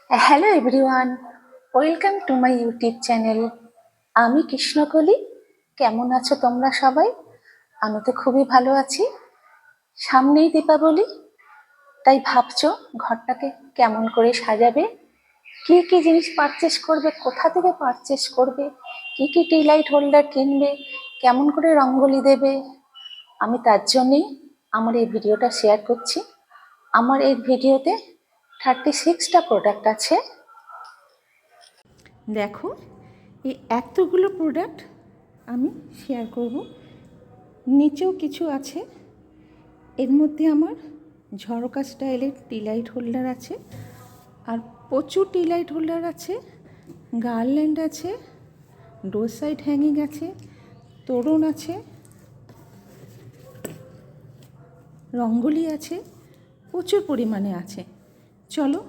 Hello everyone, welcome to my YouTube channel. আমি কৃষ্ণকলি। কেমন আছো তোমরা সবাই? আমি তো খুবই ভালো আছি। সামনেই দীপাবলি, তাই ভাবছো ঘরটাকে কেমন করে সাজাবে, কি কি জিনিস পারচেস করবে, কোথা থেকে পারচেস করবে, কি কি টি লাইট হোল্ডার কিনবে, কেমন করে রঙ্গোলি দেবে। আমি তার জন্যই আমার এই ভিডিওটা শেয়ার করছি। আমার এই ভিডিওতে 36টা প্রোডাক্ট আছে। দেখো, এই এতগুলো প্রোডাক্ট আমি শেয়ার করব। নিচেও কিছু আছে। এর মধ্যে আমার ঝরকা স্টাইলের টি লাইট হোল্ডার আছে, আর প্রচুর টি লাইট হোল্ডার আছে, গার্ল্যান্ড আছে, ডোর সাইড হ্যাঙ্গিং আছে, তোরণ আছে, রঙ্গোলি আছে, প্রচুর পরিমাণে আছে। চলো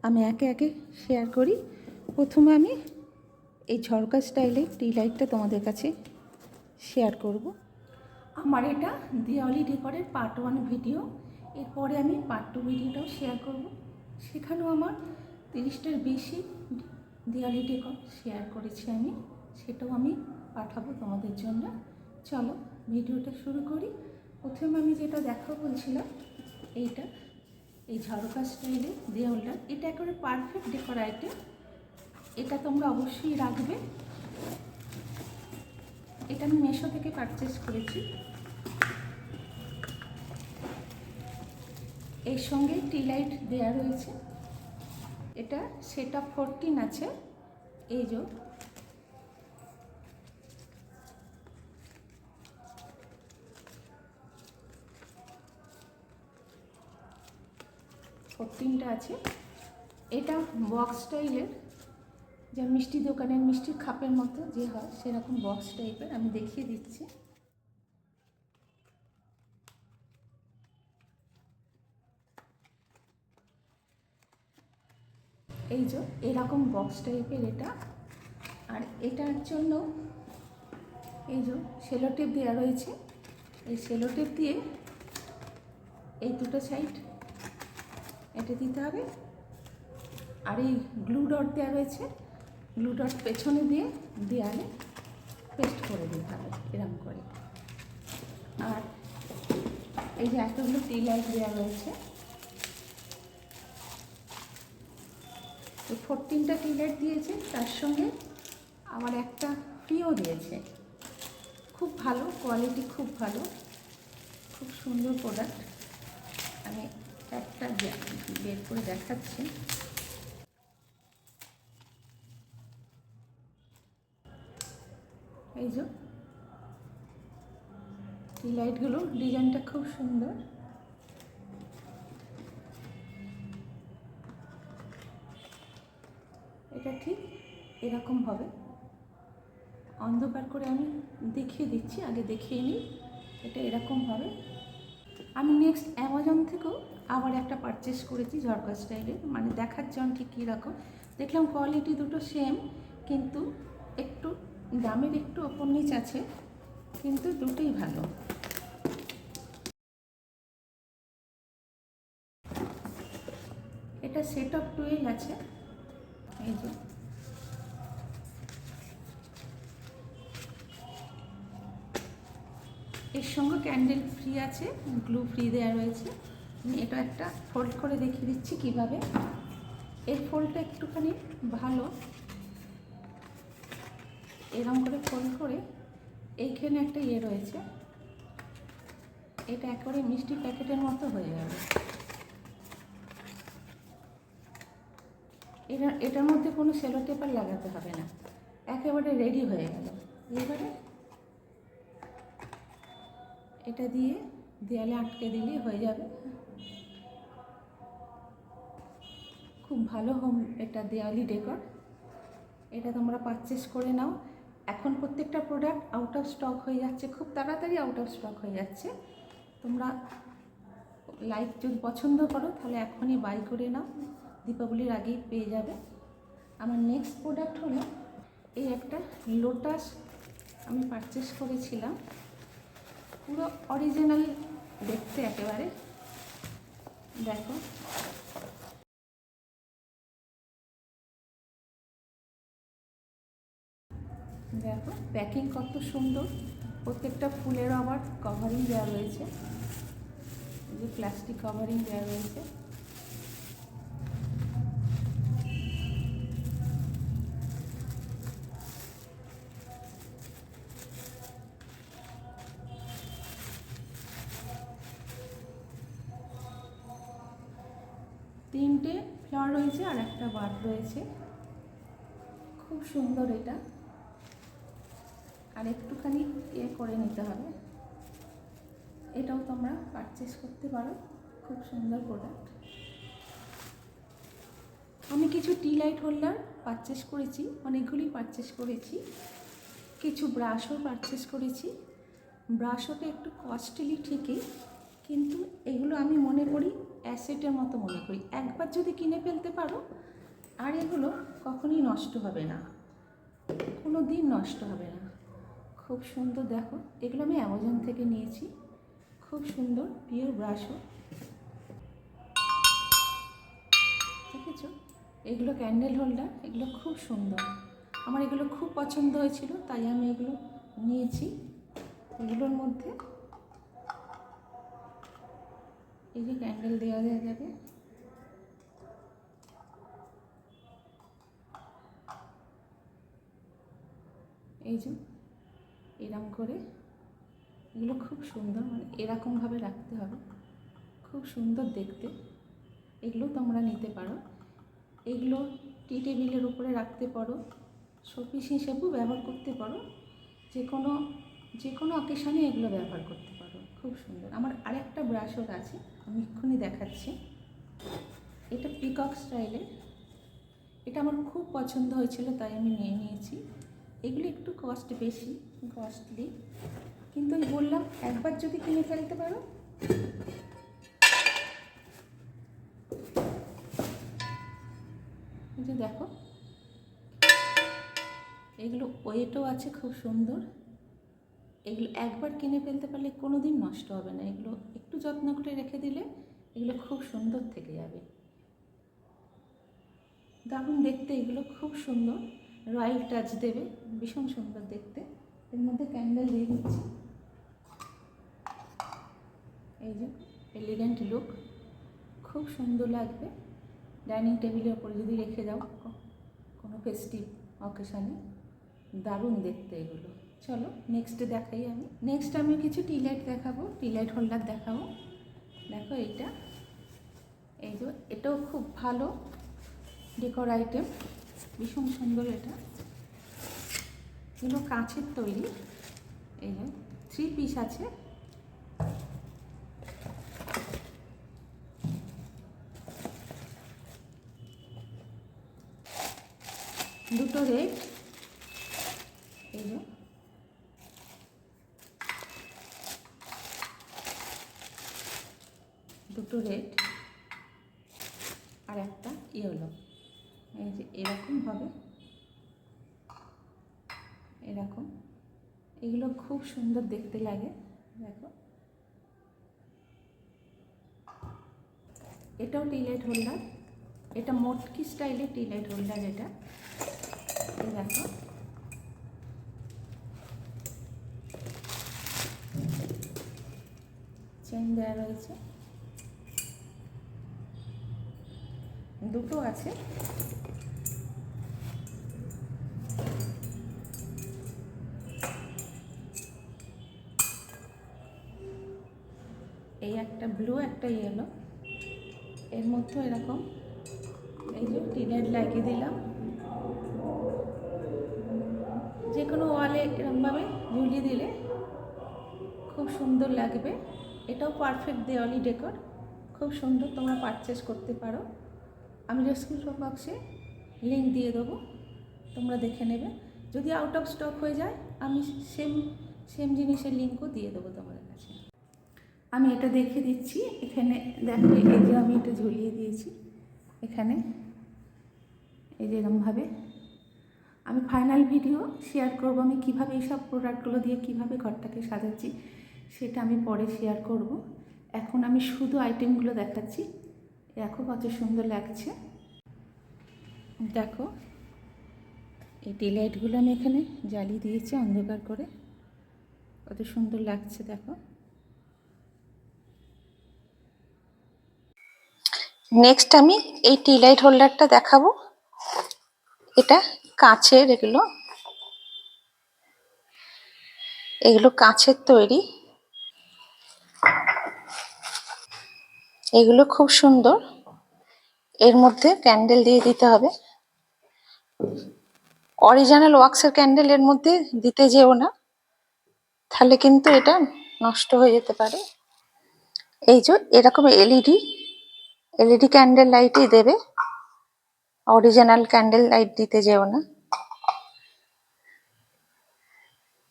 আমি একে একে শেয়ার করি। প্রথমে আমি এই ঝরকা স্টাইলের টি লাইটটা তোমাদের কাছে শেয়ার করব। আমার এটা দিওয়ালি ডেকোরের পার্ট 1 ভিডিও। এরপরে আমি পার্ট 2 ভিডিওটাও শেয়ার করব। সেখানেও আমার 30টার বেশি দিওয়ালি ডেকোর শেয়ার করেছি আমি, সেটাও আমি পাঠাবো তোমাদের জন্য। চলো ভিডিওটা শুরু করি। প্রথমে আমি যেটা দেখাবো বলছিলাম, এইটা এই ঝরকা স্টাইলে দেওয়ালটা, এটা একেবারে পারফেক্ট ডেকোর আইটেম। এটা তোমরা অবশ্যই রাখবে। এটা আমি মেশো থেকে পারচেস করেছি। এর সঙ্গে টি লাইট দেওয়া রয়েছে। এটা সেটআপ 14 আছে। এই যে 14টা আছে। এটা বক্স স্টাইলের, যা মিষ্টি দোকানের মিষ্টির খাপের মতো যে হয় সেরকম বক্স টাইপের, আমি দেখিয়ে দিচ্ছি। এই যে এরকম বক্স টাইপের এটা। আর এটার জন্য এই যে সেলো টেপ দেওয়া রয়েছে। এই সেলো টেপ দিয়ে এই দুটো সাইড এটা দিতে হবে। আর এই গ্লু ডট দেওয়া রয়েছে, গ্লু ডট পেছনে দিয়ে দেয়ালে পেস্ট করে দিতে হবে এরকম করে। আর এই যে এতগুলো টি লাইট দেওয়া রয়েছে, এই 14টা টি লাইট দিয়েছে, তার সঙ্গে আবার একটা ফ্রিও দিয়েছে। খুব ভালো কোয়ালিটি, খুব ভালো, খুব সুন্দর প্রোডাক্ট। আমি একটা বের করে দেখাচ্ছি। এই যে টি লাইটগুলো, ডিজাইনটা খুব সুন্দর। এটা ঠিক এরকম হবে। অন্ধকার করে আমি দেখিয়ে দিচ্ছি, আগে দেখিয়ে নিই। এটা এরকম হবে। আমি নেক্সট অ্যামাজন থেকেও আবার একটা পারচেস করেছি ঝরকা স্টাইলের, মানে দেখার জন্য ঠিক কীরকম। দেখলাম কোয়ালিটি দুটো সেম, কিন্তু একটু দামের একটু ওপর নিচ আছে, কিন্তু দুটোই ভালো। এটা সেটআপ 12 আছে। এই যে এর সঙ্গে ক্যান্ডেল ফ্রি আছে, গ্লু ফ্রি দেওয়া রয়েছে। এটা একটা ফোল্ড করে দেখিয়ে দিচ্ছি কিভাবে। এর ফোল্ডটা একটুখানি ভালো, এরকম করে ফোল্ড করে এইখানে একটা ইয়ে রয়েছে, এটা একেবারে মিষ্টি প্যাকেটের মতো হয়ে যাবে। এটার মধ্যে কোনো সেলো টেপার লাগাতে হবে না, একেবারে রেডি হয়ে গেল। এবারে এটা দিয়ে দেয়ালে আটকে দিলেই হয়ে যাবে। খুব ভালো হোম এটা দেওয়ালি ডেকর। এটা তোমরা পারচেস করে নাও। এখন প্রত্যেকটা প্রোডাক্ট আউট অফ স্টক হয়ে যাচ্ছে, খুব তাড়াতাড়ি আউট অফ স্টক হয়ে যাচ্ছে। তোমরা লাইক যদি পছন্দ করো তাহলে এখনই বাই করে নাও, দীপাবলির আগেই পেয়ে যাবে। আমার নেক্সট প্রোডাক্ট হলো এই একটা লোটাস, আমি পারচেস করেছিলাম। পুরো অরিজিনাল দেখতে একেবারে, দেখো দেখো প্যাকিং কত সুন্দর, প্রত্যেকটা ফুলের আবার কভারিং দেওয়া রয়েছে, এই যে প্লাস্টিক কভারিং দেওয়া রয়েছে। তিনটে ফ্লাওয়ার রয়েছে আর একটা বাড রয়েছে, খুব সুন্দর এটা। আর একটুখানি করে নিতে হবে, এটাও তোমরা পারচেস করতে পারো, খুব সুন্দর প্রোডাক্ট। আমি কিছু টি লাইট হোল্ডার পারচেস করেছি, অনেকগুলি পারচেস করেছি, কিছু ব্রাশও পারচেস করেছি। ব্রাশওটা একটু কস্টলি ঠিকই, কিন্তু এগুলো আমি মনে করি অ্যাসেটের মতো মনে করি। একবার যদি কিনে ফেলতে পারো আর এগুলো কখনোই নষ্ট হবে না, কোনো দিন নষ্ট হবে না। খুব সুন্দর দেখো, এগুলো আমি অ্যামাজন থেকে নিয়েছি, খুব সুন্দর পিওর ব্রাশও। দেখেছো, এগুলো ক্যান্ডেল হোল্ডার, এগুলো খুব সুন্দর, আমার এগুলো খুব পছন্দ হয়েছিল, তাই আমি এগুলো নিয়েছি। এগুলোর মধ্যে এই যে ক্যান্ডেল দেওয়া যাবে, এই যে এরকম করে, এগুলো খুব সুন্দর, মানে এরকমভাবে রাখতে হবে, খুব সুন্দর দেখতে। এগুলো তোমরা নিতে পারো, এগুলো টি টেবিলের উপরে রাখতে পারো, শোপিস হিসেবেও ব্যবহার করতে পারো, যে কোনো অকেশনে এগুলো ব্যবহার করতে পারো, খুব সুন্দর। আমার আরেকটা ব্রাশও আছে, আমি এক্ষুনি দেখাচ্ছি। এটা পিকক স্টাইলের, এটা আমার খুব পছন্দ হয়েছিল, তাই আমি নিয়ে নিয়েছি। এগুলো একটু কস্ট বেশি, কস্টলি, কিন্তু আমি বললাম একবার যদি কিনে ফেলতে পারো। এই যে দেখো, এগুলো ওয়েটও আছে খুব সুন্দর, এগুলো একবার কিনে ফেলতে পারলে কোনো দিন নষ্ট হবে না। এগুলো একটু যত্ন করে রেখে দিলে এগুলো খুব সুন্দর থেকে যাবে, দারুণ দেখতে, এগুলো খুব সুন্দর, রয়্যাল টাচ দেবে, ভীষণ সুন্দর দেখতে। এর মধ্যে ক্যান্ডেল দিয়ে দিচ্ছি, এই যে এলিগেন্ট লুক, খুব সুন্দর লাগবে। ডাইনিং টেবিলের ওপরে যদি রেখে দাও কোনো ফেস্টিভ অকেশানে, দারুণ দেখতে এগুলো। চলো নেক্সট দেখাই আমি। নেক্সট আমি কিছু টি লাইট দেখাবো, টি লাইট হোল্ডার দেখাবো। দেখো এইটা, এই যে এটাও খুব ভালো ডেকোর আইটেম, ভীষণ সুন্দর এটা। এগুলো কাঁচের তৈরি, এই যে 3 পিস আছে, দুটো রেড, এই যে দুটো রেড আর একটা ইয়েলো, এই যে এরকম হবে, এরকম। এগুলো খুব সুন্দর দেখতে লাগে, দেখো। এটাও টি লাইট হোল্ডার, এটা মটকি স্টাইলের টি লাইট হোল্ডার এটা, এই দেখো। চেন দেওয়া রয়েছে, দুটো আছে। এই একটা ব্লু, একটা ইয়েলো, এর মধ্যে এরকম এই যে টি লাইট লাগিয়ে দিলাম, যে কোনো ওয়ালে এরকমভাবে ঝুলিয়ে দিলে খুব সুন্দর লাগবে। এটাও পারফেক্ট দেওয়ালি ডেকর, খুব সুন্দর, তোমরা পারচেস করতে পারো। আমি ডেসক্রিপশন বক্সে লিঙ্ক দিয়ে দেবো, তোমরা দেখে নেবে। যদি আউট অফ স্টক হয়ে যায় আমি সেম জিনিসের লিঙ্কও দিয়ে দেবো তোমাদের কাছে। আমি এটা দেখিয়ে দিচ্ছি, এখানে দেখো, এই যে আমি এটা ঝুলিয়ে দিয়েছি এখানে, এই যে এরকমভাবে। আমি ফাইনাল ভিডিও শেয়ার করব, আমি কীভাবে এইসব প্রোডাক্টগুলো দিয়ে কীভাবে ঘরটাকে সাজাচ্ছি সেটা আমি পরে শেয়ার করব। এখন আমি শুধু আইটেমগুলো দেখাচ্ছি, দেখো কত সুন্দর লাগছে। দেখো এই টি লাইটগুলো আমি এখানে জ্বালিয়ে দিয়েছি অন্ধকার করে, কত সুন্দর লাগছে দেখো। নেক্সট আমি এই টি লাইট হোল্ডারটা দেখাবো। এটা কাঁচের, এগুলো কাঁচের তৈরি। এগুলো খুব সুন্দর। এর মধ্যে ক্যান্ডেল দিয়ে দিতে হবে। অরিজিনাল ওয়াক্সের ক্যান্ডেল এর মধ্যে দিতে যেও না, তাহলে কিন্তু এটা নষ্ট হয়ে যেতে পারে। এই যে এরকম এলইডি ক্যান্ডেল লাইটই দেবে, অরিজিনাল ক্যান্ডেল লাইট দিতে যেও না।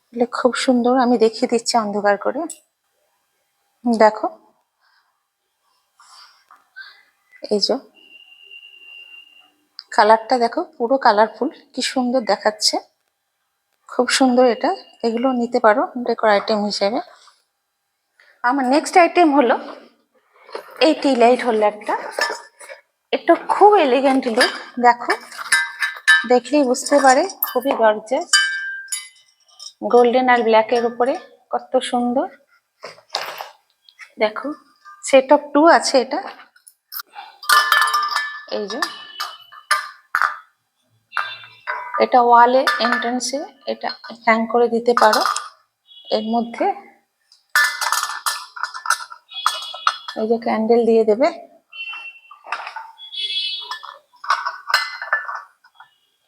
এগুলো খুব সুন্দর, আমি দেখিয়ে দিচ্ছি অন্ধকার করে। দেখো এই যে কালারটা দেখো, পুরো কালারফুল, কি সুন্দর দেখাচ্ছে, খুব সুন্দর এটা। এগুলো নিতে পারো ডেকোর আইটেম হিসেবে। আমার নেক্সট আইটেম হলো এই টি লাইট হোল্ডারটা। এটা খুব এলিগেন্ট লুক, দেখো দেখলেই বুঝতে পারে, খুবই গর্জিয়াস। গোল্ডেন আর ব্ল্যাকের উপরে কত সুন্দর দেখো। সেট অফ 2 আছে এটা। এই যে এটা ওয়ালে এন্ট্রান্সে এটা হ্যাং করে দিতে পারো। এর মধ্যে এই যে ক্যান্ডেল দিয়ে দেবে।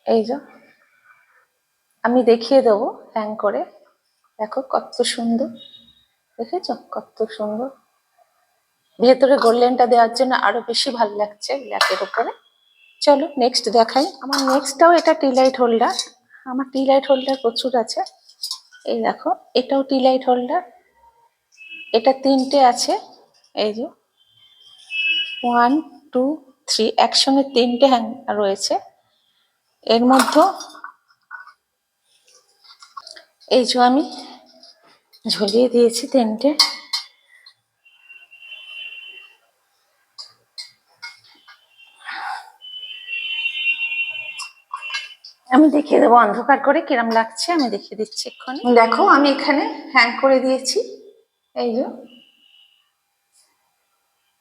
এই যে আমি দেখিয়ে দেবো হ্যাং করে, দেখো কত সুন্দর, দেখেছো কত সুন্দর। ভেতরে গোল্ডেনটা দেওয়ার জন্য আরো বেশি ভালো লাগছে ব্ল্যাকের উপরে। চলো নেক্সট দেখাই। আমার নেক্সটটাও এটা টি লাইট হোল্ডার। আমার টি লাইট হোল্ডার প্রচুর আছে। এই দেখো এটাও টি লাইট হোল্ডার। এটা 3টে আছে। এই যে 1 2 3 একসঙ্গে 3টে হ্যাং রয়েছে। এর মধ্যে এই যে আমি ঝুলিয়ে দিয়েছি 3টে। আমি দেখিয়ে দেবো অন্ধকার করে কিরম লাগছে, আমি দেখিয়ে দিচ্ছি এক্ষুনি। দেখো আমি এখানে হ্যাং করে দিয়েছি এই যে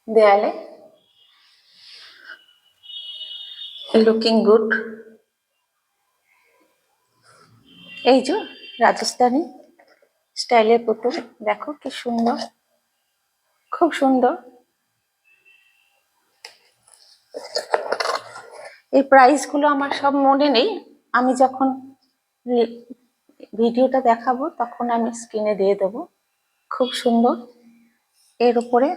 দেয়ালে, লুকিং গুড। এই যে রাজস্থানী স্টাইলের পুতুল, দেখো কি সুন্দর, খুব সুন্দর। এই প্রাইস গুলো আমার সব মনে নেই, আমি যখন ভিডিওটা দেখাবো তখন আমি স্ক্রিনে দিয়ে দেবো। খুব সুন্দর। এর উপরে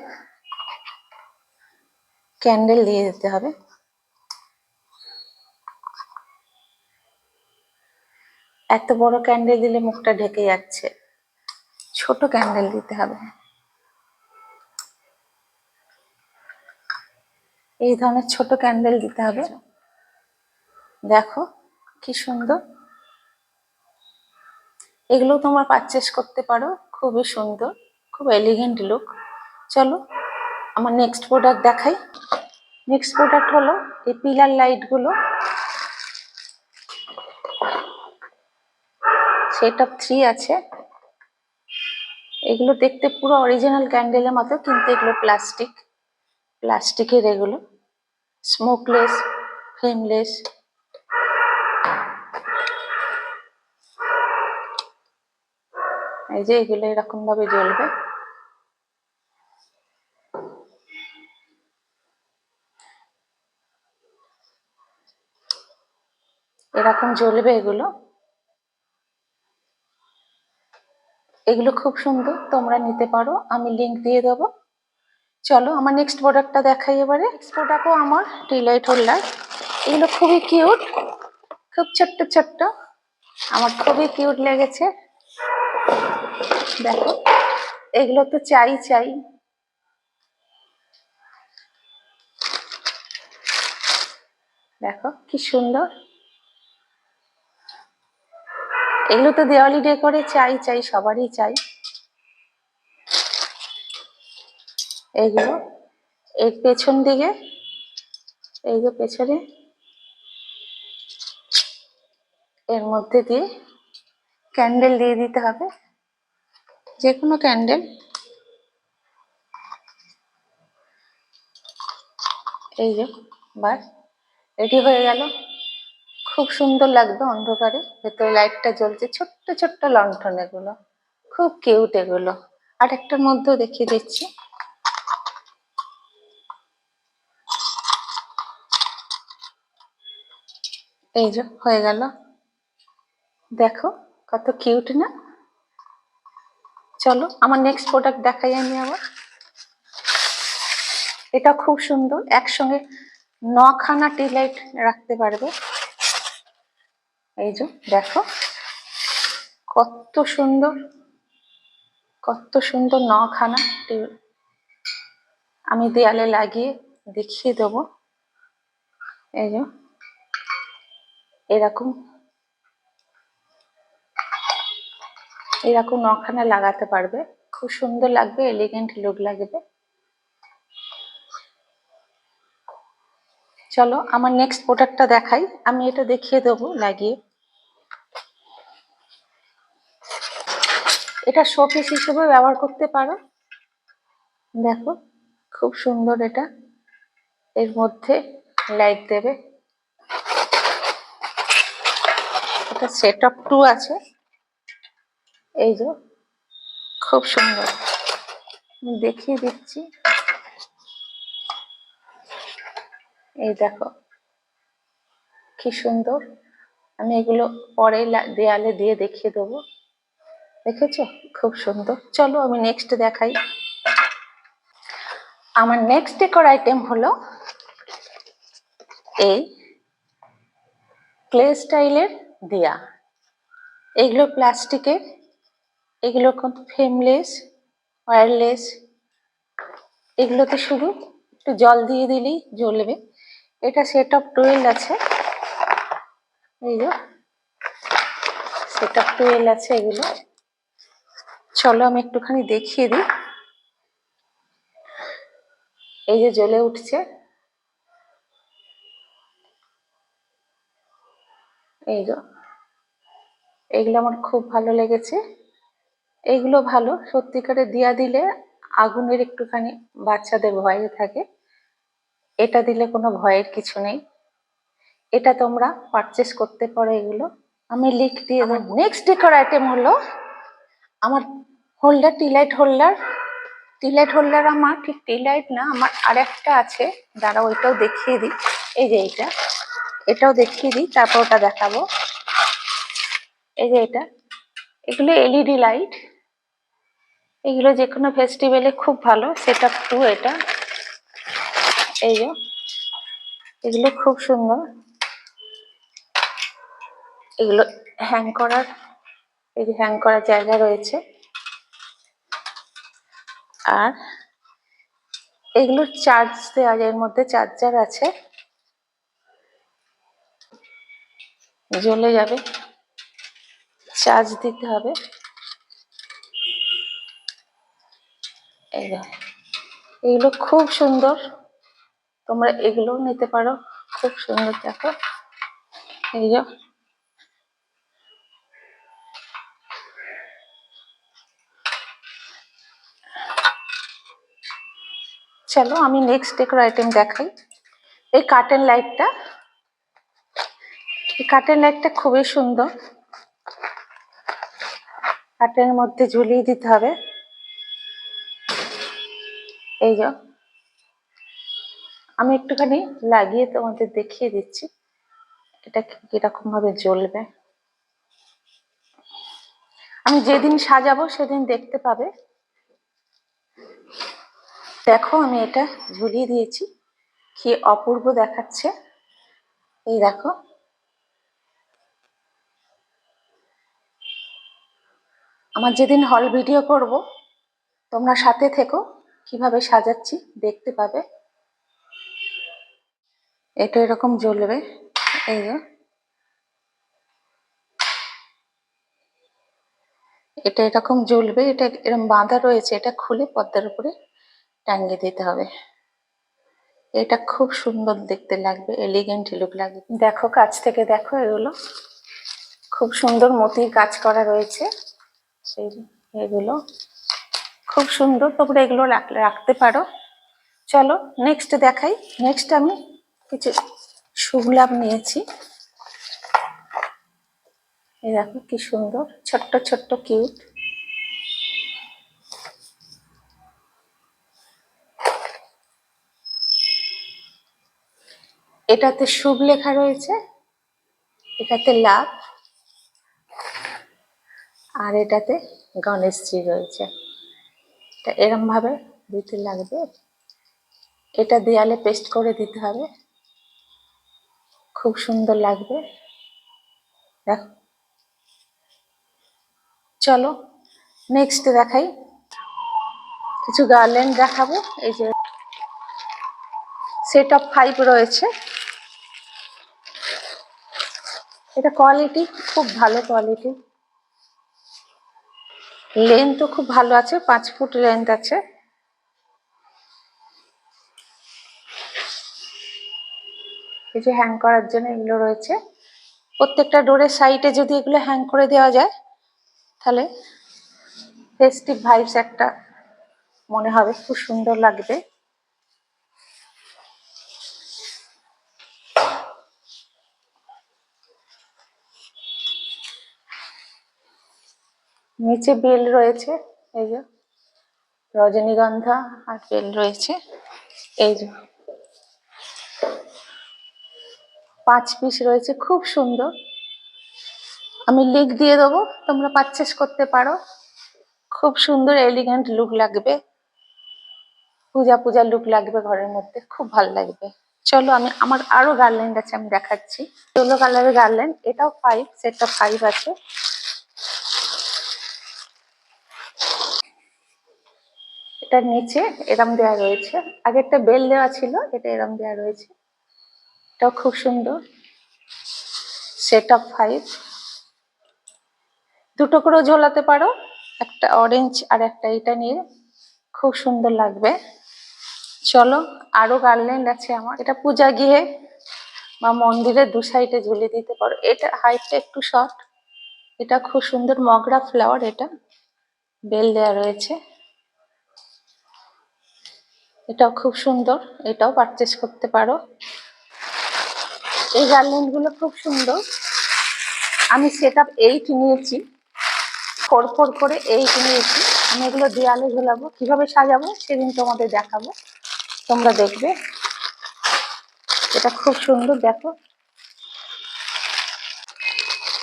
ক্যান্ডেল দিয়ে দিতে হবে। এত বড় ক্যান্ডেল দিলে মুখটা ঢেকে যাচ্ছে, ছোট ক্যান্ডেল দিতে হবে। এই ধরনের ছোট ক্যান্ডেল দিতে হবে। দেখো কি সুন্দর। এগুলো তোমরা পারচেস করতে পারো, খুবই সুন্দর, খুব এলিগেন্ট লুক। চলো আমার নেক্সট প্রোডাক্ট দেখাই। নেক্সট প্রোডাক্ট হলো এই পিলার লাইট গুলো। সেট অফ 3 আছে। এগুলো দেখতে পুরো অরিজিনাল ক্যান্ডেলের মতো, কিন্তু এগুলো প্লাস্টিকের। এগুলো স্মোকলেস, ফ্লেমলেস। এই যে এগুলো এরকম ভাবে জ্বলবে। এরকম জ্বলবে এগুলো। এগুলো খুব সুন্দর, তোমরা নিতে পারো, আমি লিংক দিয়ে দেবো। চলো আমার নেক্সট প্রোডাক্টটা দেখাই এবারে। নেক্সট প্রোডাক্টও আমার টি লাইট হোল্ডার। এগুলো খুবই কিউট, খুব ছোট্ট ছোট্ট, আমার খুবই কিউট লেগেছে। দেখো এগুলো তো চাই চাই। দেখো কি সুন্দর। এগুলো তো দেওয়ালি ডেকোরে চাই চাই, সবারই চাই এগুলো। এর পেছন দিকে এই যে পেছনে এর মধ্যে দিয়ে ক্যান্ডেল দিয়ে দিতে হবে, যে কোনো ক্যান্ডেল। এই যে বাস রেডি হয়ে গেল। খুব সুন্দর লাগবে অন্ধকারে, ভেতরে লাইটটা জ্বলছে, ছোট্ট ছোট্ট লণ্ঠন এগুলো, খুব কিউট এগুলো। আর একটার মধ্যেও দেখিয়ে দিচ্ছি। এই যে হয়ে গেল, দেখো কত কিউট না। চলো আমার নেক্সট প্রোডাক্ট দেখাই আমি আবার। এটা খুব সুন্দর, একসঙ্গে 9খানা টি লাইট রাখতে পারবে। এই যে দেখো কত সুন্দর, কত সুন্দর 9খানা। আমি দেয়ালে লাগিয়ে দেখিয়ে দেবো। এই যে এরকম এরকম 9খানা লাগাতে পারবে, খুব সুন্দর লাগবে, এলিগেন্ট লুক লাগবে। চলো আমার নেক্সট প্রোডাক্টটা দেখাই, আমি এটা দেখিয়ে দেবো লাগিয়ে। এটা শোপিস হিসেবে ব্যবহার করতে পারো। দেখো খুব সুন্দর, এটা এর মধ্যে লাইট দেবে। এটা সেট অফ 2 আছে। এই যে খুব সুন্দর, আমি দেখিয়ে দিচ্ছি। এই দেখো কি সুন্দর, আমি এগুলো পরে দেয়ালে দিয়ে দেখিয়ে দেবো। দেখেছো খুব সুন্দর। চলো আমি নেক্সট দেখাই। আমার নেক্সট ডেকোর আইটেম হলো এই ক্লে স্টাইলের দিয়া। এগুলো প্লাস্টিকের, এগুলো ফ্লেমলেস, ওয়্যারলেস। এগুলোতে শুধু একটু জল দিয়ে দিলেই জ্বলবে। এটা সেট অফ 12 আছে। এই যে সেট অফ 12 আছে এগুলো। চলো আমি একটুখানি দেখিয়ে দিই। এই যে জ্বলে উঠছে। এই যে এগুলো আমার খুব ভালো লেগেছে। এইগুলো ভালো, সত্যিকারে দিয়া দিলে আগুনের একটুখানি বাচ্চাদের ভয় থাকে, এটা দিলে কোনো ভয়ের কিছু নেই। এটা তোমরা পারচেস করতে পারো এগুলো, আমি লিঙ্ক দিয়ে দেবো। নেক্সট ডেকোর আইটেম হলো আমার হোল্ডার, টি লাইট হোল্ডার। টি লাইট হোল্ডার আমার ঠিক টি লাইট না, আমার আরেকটা আছে, দাঁড়াও ওইটাও দেখিয়ে দিই। এই যে এটাও দেখিয়ে দিই, তারপর ওটা দেখাবো। এই যে এগুলো এলইডি লাইট, এগুলো যে কোনো ফেস্টিভ্যালে খুব ভালো। সেট অফ 2 এটা। এই যে এগুলো খুব সুন্দর, এগুলো হ্যাং করার, এই যে হ্যাং করার জায়গা রয়েছে। আর এগুলোর চার্জ দেওয়া যায়, এর মধ্যে চার্জার আছে, জ্বলে যাবে, চার্জ দিতে হবে। এগুলো খুব সুন্দর, তোমরা এগুলো নিতে পারো, খুব সুন্দর। দেখো এই যে চলো আমি নেক্সট ডেকোর আইটেম দেখাই। এই কার্টেন লাইটটা, এই কার্টেন লাইটটা খুবই সুন্দর, কার্টেনের মধ্যে ঝুলিয়ে দিতে হবে। এই যে আমি একটুখানি লাগিয়ে তোমাদের দেখিয়ে দিচ্ছি এটা কিরকম ভাবে জ্বলবে। আমি যেদিন সাজাবো সেদিন দেখতে পাবে। দেখো আমি এটা ঝুলিয়ে দিয়েছি, কি অপূর্ব দেখাচ্ছে। এই দেখো আমার যেদিন হল ভিডিও করব তোমরা সাথে থেকো, কিভাবে সাজাচ্ছি দেখতে পাবে। এটা এরকম জ্বলবে। এই যে এটা এরকম জ্বলবে, এটা এরকম বাঁধা রয়েছে, এটা খুলে পর্দার উপরে টাঙিয়ে দিতে হবে। এটা খুব সুন্দর দেখতে লাগবে, এলিগেন্ট লুক লাগবে। দেখো কাছ থেকে দেখো এগুলো, খুব সুন্দর মতির কাজ করা রয়েছে। সেই এগুলো খুব সুন্দর, তোমরা এগুলো রাখতে পারো। চলো নেক্সট দেখাই। নেক্সট আমি কিছু সুগলাপ নিয়েছি। এই দেখো কি সুন্দর, ছোট্ট ছোট্ট কিউট। এটাতে শুভ লেখা রয়েছে, এটাতে লাভ, আর এটাতে গণেশজি রয়েছে। এটা এরম ভাবে দিতে লাগবে, এটা দেয়ালে পেস্ট করে দিতে হবে, খুব সুন্দর লাগবে। দেখো, চলো নেক্সট দেখাই। কিছু গার্ল্যান্ড দেখাবো। এই যে সেট অফ 5 রয়েছে। এটা কোয়ালিটি খুব ভালো কোয়ালিটি, লেন্থও খুব ভালো আছে, 5 ফুট লেন্থ আছে। এই যে হ্যাং করার জন্য এগুলো রয়েছে। প্রত্যেকটা ডোরের সাইডে যদি এগুলো হ্যাং করে দেওয়া যায় তাহলে ফেস্টিভ ভাইবস একটা মনে হবে, খুব সুন্দর লাগবে। নিচে বেল রয়েছে, এই যে রজনীগন্ধা আর বেল রয়েছে। এই যে 5 পিস রয়েছে, খুব সুন্দর। আমি লিংক দিয়ে দেবো, তোমরা পারচেস করতে পারো। খুব সুন্দর এলিগেন্ট লুক লাগবে, পূজা পূজা লুক লাগবে ঘরের মধ্যে, খুব ভালো লাগবে। চলো আমি আমার আরো গার্ল্যান্ড আছে, আমি দেখাচ্ছি। ইয়েলো কালারের গার্ল্যান্ড, এটাও 5, সেটটা 5 আছে। এটার নিচে এরম দেওয়া রয়েছে, আগেরটা বেল দেওয়া ছিল, এটা এরম দেওয়া রয়েছে। এটাও খুব সুন্দর, সেট অফ 5। দুটো করেও ঝোলাতে পারো, একটা অরেঞ্জ আর একটা এটা নিয়ে, খুব সুন্দর লাগবে। চলো আরো গার্ল্যান্ড আছে আমার। এটা পূজা গৃহে বা মন্দিরের দু সাইডে ঝুলিয়ে দিতে পারো। এটা হাইটটা একটু শর্ট, এটা খুব সুন্দর মগরা ফ্লাওয়ার, এটা বেল দেওয়া রয়েছে। এটাও খুব সুন্দর, এটাও পারচেস করতে পারো। এই গার্ল্যান্ড গুলো খুব সুন্দর। আমি সেট আপ 8 নিয়েছি, 4 করে 8 নিয়েছি। আমি এগুলো দেয়ালে ঝোলাবো, কিভাবে সাজাবো সেদিন তোমাদের দেখাবো, তোমরা দেখবে। এটা খুব সুন্দর, দেখো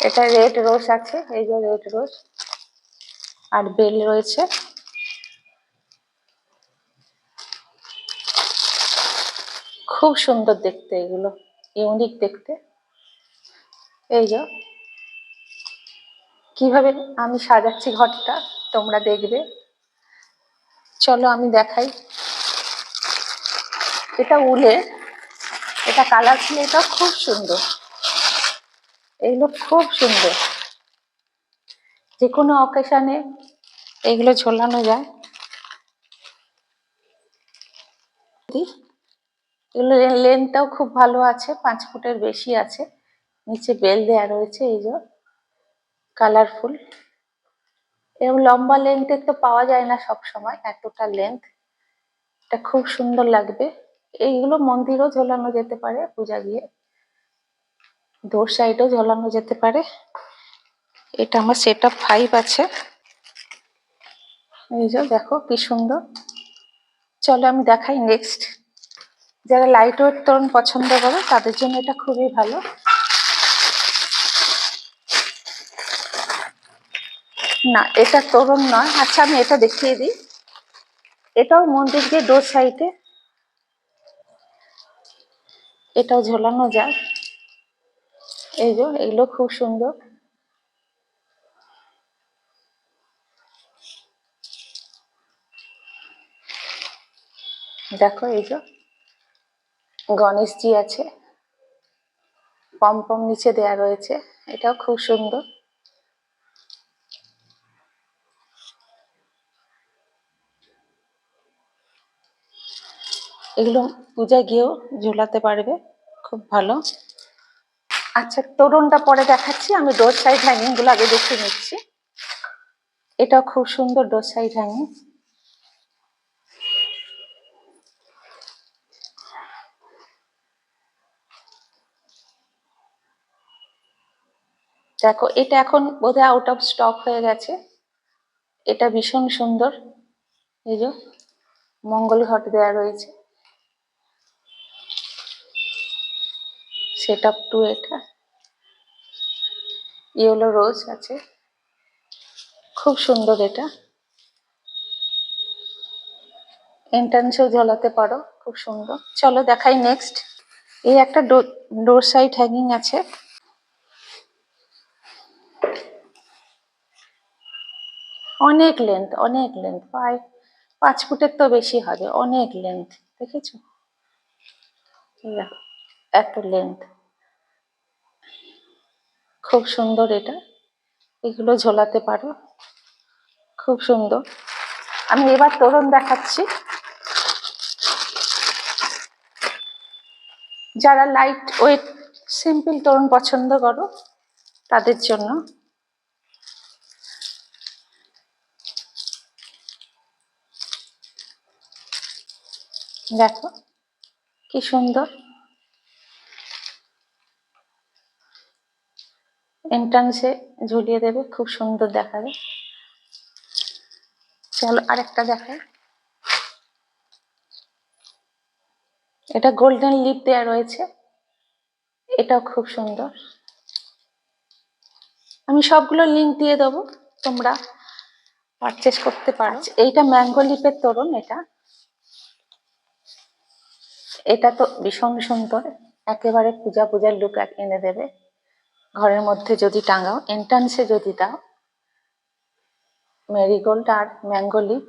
এটা রেড রোজ আছে, এই যে রেড রোজ আর বেল রয়েছে। খুব সুন্দর দেখতে, এগুলো ইউনিক দেখতে। এই যে কিভাবে আমি সাজাচ্ছি ঘরটা, তোমরা দেখবে। চলো আমি দেখাই। এটা উলের, এটা কালারফুল, এটা খুব সুন্দর, এগুলো খুব সুন্দর, যে কোনো অকেশনে এগুলো ঝোলানো যায়। এগুলো লেন্থটাও খুব ভালো আছে, 5 ফুটের বেশি আছে। নিচে বেল দেওয়া রয়েছে, এই যে কালারফুল। এরকম লম্বা লেন্থের তো পাওয়া যায় না সব সময়, এতটা লেন্থ। এটা খুব সুন্দর লাগবে। এইগুলো মন্দিরেও ঝোলানো যেতে পারে, পূজা গিয়ে ডোর সাইডেও ঝোলানো যেতে পারে। এটা আমার সেট আপ 5 আছে। এই যে দেখো কি সুন্দর। চলো আমি দেখাই নেক্সট। যারা লাইট ওয়েট তোরণ পছন্দ করে তাদের জন্য এটা খুবই ভালো। না এটা তোরণ নয়। আচ্ছা আমি এটা দেখিয়ে দিই। এটাও মন্দির গিয়ে ডোর সাইডে এটাও ঝোলানো যায়। এই যে এগুলো খুব সুন্দর, দেখো এই যে গণেশজি আছে, পম পম নিচে দেয়া রয়েছে, এটাও খুব সুন্দর। এগুলো পূজা গিয়েও ঝোলাতে পারবে, খুব ভালো। আচ্ছা, তোরণটা পরে দেখাচ্ছি, আমি ডোর সাইড হ্যাঙ্গিং গুলো আগে দেখে নিচ্ছি। এটা খুব সুন্দর ডোর সাইড হ্যাঙ্গিং। দেখো, এটা এখন বোধহয় আউট অফ স্টক হয়ে গেছে। এটা ভীষণ সুন্দর, এই যে মঙ্গল ঘট দেওয়া রয়েছে। সেট আপ টু, এটা ইয়েলো রোজ আছে, খুব সুন্দর। এটা এন্ট্রান্সেও ঝোলাতে পারো, খুব সুন্দর। চলো দেখাই নেক্সট। এই একটা ডোর সাইড হ্যাঙ্গিং আছে। অনেক লেন্থ, অনেক লেন্থ, 5 ফুটের তো বেশি হবে, অনেক লেন্থ। দেখেছো, এত লেন্থ, খুব সুন্দর। এটা এগুলো ঝোলাতে পারো, খুব সুন্দর। আমি এবার তোরণ দেখাচ্ছি। যারা লাইট ওয়েট সিম্পল তোরণ পছন্দ করো তাদের জন্য। দেখো কি সুন্দর, এন্ট্রান্সে ঝুলিয়ে দেবে, খুব সুন্দর দেখাবে। চলো আরেকটা দেখাই। এটা গোল্ডেন লিপ দেওয়া রয়েছে, এটাও খুব সুন্দর। আমি সবগুলো লিংক দিয়ে দেবো, তোমরা পারচেস করতে পারো। এইটা ম্যাঙ্গো লিপের তোরণ। এটা তো ভীষণ সুন্দর, একেবারে পূজা পূজার লুক এনে দেবে। ঘরের মধ্যে যদি টাঙাও, এন্ট্রান্সে যদি দাও, মেরিগোল্ড আর ম্যাঙ্গো লিপ,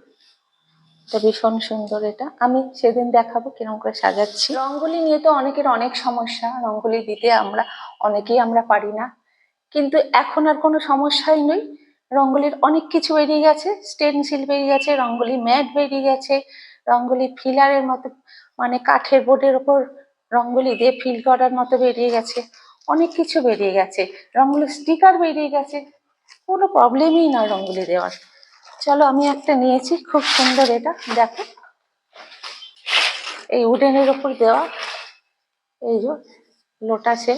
এটা ভীষণ সুন্দর। এটা আমি সেদিন দেখাবো কিরকম করে সাজাচ্ছি। রঙ্গোলি নিয়ে তো অনেকের অনেক সমস্যা, রঙ্গোলি দিতে অনেকেই আমরা পারি না, কিন্তু এখন আর কোনো সমস্যাই নেই। রঙ্গোলির অনেক কিছু বেরিয়ে গেছে, স্টেনসিল বেরিয়ে গেছে, রঙ্গোলি ম্যাট বেরিয়ে গেছে, রঙ্গোলি ফিলারের মতো, মানে কাঠের বোর্ডের ওপর রঙ্গোলি দিয়ে ফিল করার মতো বেরিয়ে গেছে, অনেক কিছু বেরিয়ে গেছে। রঙ্গোলি স্টিকার বেরিয়ে গেছে, কোনো প্রবলেমই না রঙ্গোলি দেওয়ার। চলো আমি একটা নিয়েছি, খুব সুন্দর। এটা দেখো, এই উডেনের ওপর দেওয়া, এই যে লোটাসে,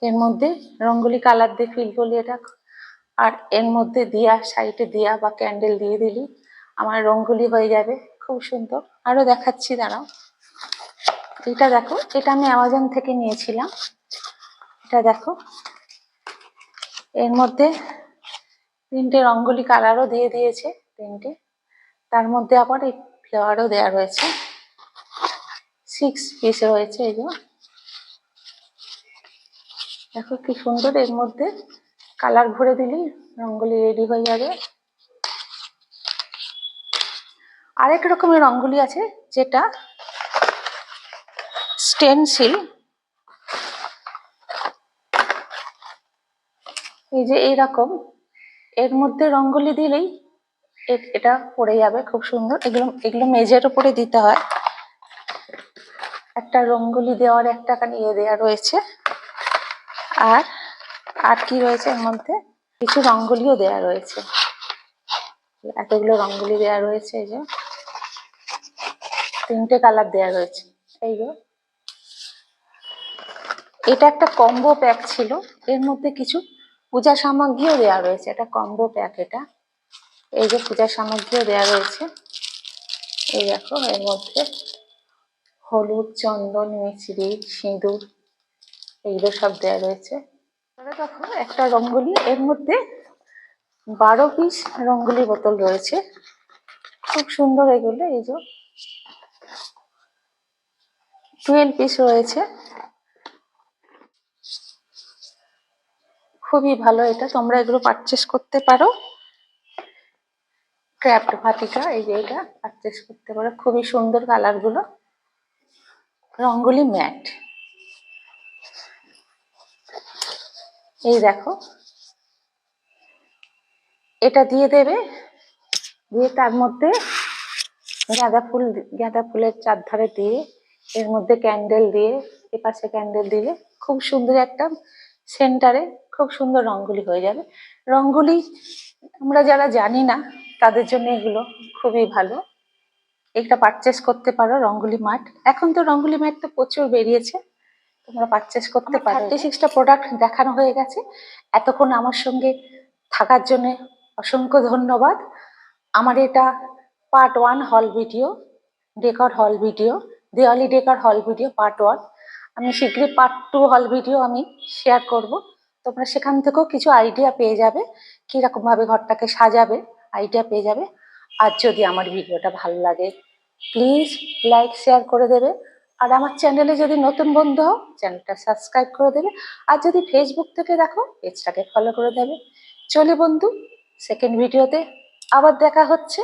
এর মধ্যে রঙ্গোলি কালার দিয়ে ফিল করলি এটা, আর এর মধ্যে দিয়া, সাইডে দিয়া বা ক্যান্ডেল দিয়ে দিলি আমার রঙ্গোলি হয়ে যাবে, খুব সুন্দর। আরো দেখাচ্ছি, দাঁড়াও। এটা দেখো, এটা আমি অ্যামাজন থেকে নিয়েছিলাম। এটা দেখো, এর মধ্যে 3টে রঙ্গোলি কালারও দিয়ে দিয়েছে, 3টে। তার মধ্যে আবার এই ফ্লাওয়ারও দেওয়া রয়েছে, 6 পিস রয়েছে। এই যে দেখো কি সুন্দর, এর মধ্যে কালার ভরে দিলি রঙ্গোলি রেডি হয়ে যাবে। আরেক রকমের রঙ্গোলি আছে, যেটা স্টেনসিল। এই যে এইরকম, এর মধ্যে রঙ্গোলি দিলেই এটা পড়ে যাবে, খুব সুন্দর। এগুলো মেঝের উপরে দিতে হয়। একটা রঙ্গোলি দেওয়ার একটা ইয়ে দেওয়া রয়েছে, আর আর কি রয়েছে এর মধ্যে, কিছু রঙ্গোলিও দেওয়া রয়েছে। এতগুলো রঙ্গোলি দেওয়া রয়েছে, এই যে 3টে কালার দেওয়া রয়েছে। এই যে এটা একটা কম্বো প্যাক ছিল, এর মধ্যে কিছু পূজা সামগ্রীও দেওয়া রয়েছে। এটা কম্বো প্যাক। এটা এই যে পূজা সামগ্রীও দেওয়া রয়েছে। এই দেখো, এর মধ্যে হলুদ, চন্দন, মিছরি, সিঁদুর, এইগুলো সব দেওয়া রয়েছে। দেখো একটা রঙ্গোলি, এর মধ্যে 12 পিস রঙ্গোলি বোতল রয়েছে, খুব সুন্দর এগুলো। এই যে 12 পিস রয়েছে, খুবই ভালো। এটা তোমরা এগুলো পারচেস করতে পারো। ক্র্যাফট ভাটিকা, এই যে এটা পারচেস করতে পারো, খুবই সুন্দর কালার গুলো। রঙ্গোলি ম্যাট, এই দেখো, এটা দিয়ে দেবে, দিয়ে তার মধ্যে গাঁদা ফুলের চারধারে দিয়ে, এর মধ্যে ক্যান্ডেল দিয়ে, এপাশে ক্যান্ডেল দিলে খুব সুন্দর একটা সেন্টারে খুব সুন্দর রঙ্গোলি হয়ে যাবে। রঙ্গোলি আমরা যারা জানি না তাদের জন্য এগুলো খুবই ভালো। এটা পারচেস করতে পারো রঙ্গোলি ম্যাট। এখন তো রঙ্গোলি ম্যাট তো প্রচুর বেরিয়েছে, তোমরা পারচেস করতে পারো। 36টা প্রোডাক্ট দেখানো হয়ে গেছে। এতক্ষণ আমার সঙ্গে থাকার জন্য অসংখ্য ধন্যবাদ। আমার এটা পার্ট 1 হল ভিডিও, ডেকর হল ভিডিও, দিওয়ালি ডেকর হল ভিডিও পার্ট 1। আমি শীঘ্রই পার্ট 2 হল ভিডিও আমি শেয়ার করব। তোমরা সেখান থেকেও কিছু আইডিয়া পেয়ে যাবে, কিরকম ভাবে ঘরটাকে সাজাবে, আইডিয়া পেয়ে যাবে। আর যদি আমার ভিডিওটা ভালো লাগে প্লিজ লাইক শেয়ার করে দেবে। আর আমার চ্যানেলে যদি নতুন বন্ধু হও চ্যানেলটা সাবস্ক্রাইব করে দেবে। আর যদি ফেসবুক থেকে দেখো পেজটাকে ফলো করে দেবে। চলে বন্ধু, সেকেন্ড ভিডিওতে আবার দেখা হচ্ছে।